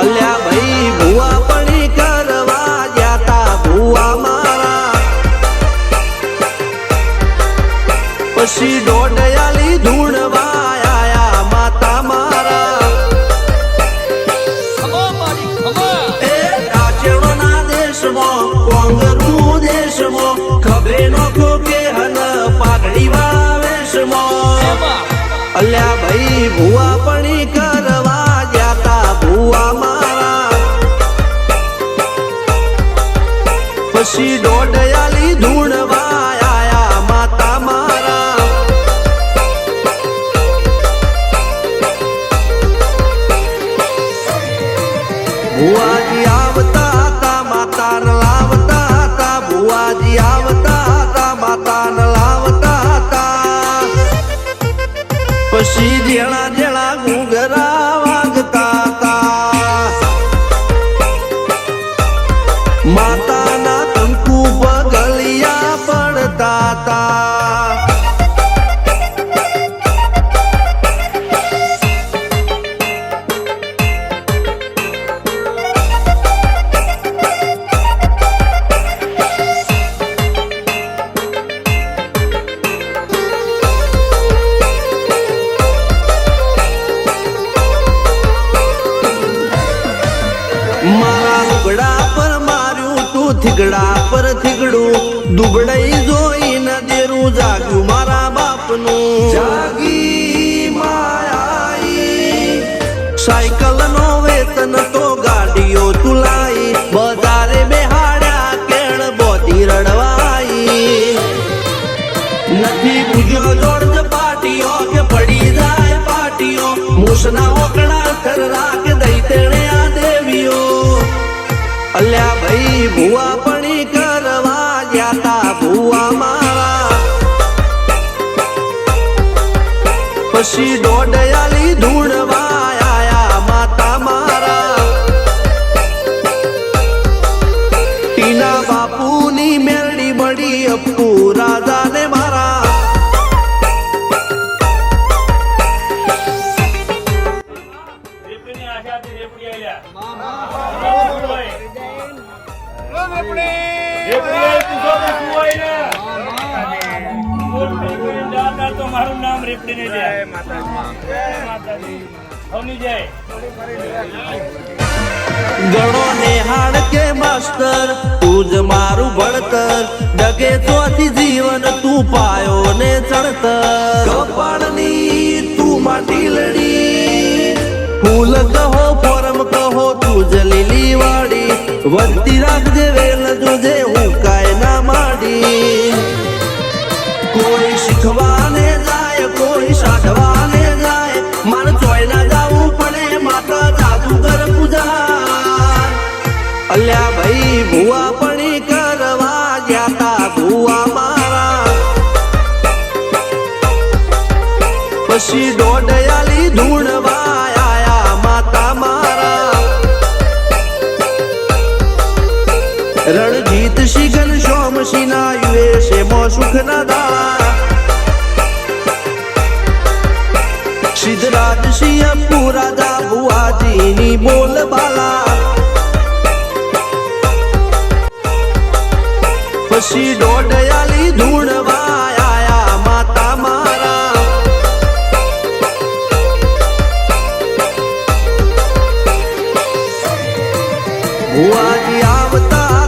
અલ્યા ભાઈ ભુવા પણી કરવા જાતા ભુવા મારા પછી દોડયાલી ધૂણવા આયા માતા મારા એ કાચેડોના દેશમાં કોંગરું દેશમાં ખબરે નોખો કે હન પાઘડી વાવેશમાં અલ્યા ભાઈ ભુવા પણી કરવા જાતા ભુવા મારા પછી દોડયાલી ધૂણવા આયા માતા મારા ભુવાજી આવતા હતા માતાને લાવતા હતા ભુવાજી આવતા હતા માતાને લાવતા હતા પછી જેણા જેણા ઘૂંઘરા વાગતા હતા માતાના કંકુ પગલિયા પડતા હતા મારા લુગડા પર માર્યું તું થીગડા પર થીગડું દુબળાઈ જોઈને દેરું જાગ્યું મારા બાપનું જાગી માયાઈ સાયકલ નો વેતન તો ગાડીઓ તુલાઈ બજારે બેહાડ્યા કેળ બોધી રડવાઈ નથી પૂજ્યો જોડ પાટીઓ કે પડી જાય પાટીઓ મૂસના ઓકડા થરરા કે દઈ તેણે આ દેવીઓ અલ્યા ભાઈ ભુવા પણી કરવા જાતા ભુવા મારા પછી દોડયાલી ધૂણવા આયા માતા મારા ટીના બાપુની મેરડી મળી અપ્પુ રાજાને મારા મારું નામ રેપડી ને જય માતાજી ગણો નેહાળ કે માસ્ટર તું જ મારું ભણતર ડગે ચોથી જીવન તું પાયો ને ચણતર કપાળની તું માટી લડી ફૂલ કહો ફોરમ કહો તું જ લીલી વાડી વધતી રાખજે વેલ જોજે હું કાય ના માડી કોઈ શીખવાને જાય કોઈ સાધવાને જાય મારે ચોય ના જાવું પડે માતા જાદુગર પૂજા અલ્યા ભાઈ ભુવા પણી કરવા જાતા ભુવા મારા પછી દોડયાલી ધૂણવા આયા માતા મારા રણજીત શિગન સોમસિંહ ના યુએસે મો સુખ ના દાળા સિદ્ધરાજ સિંહ પુરાદા ભુવાજીની બોલ બાલા પછી દોડયાલી ધૂણવા આયા માતા મારા ભુવાજી આવતા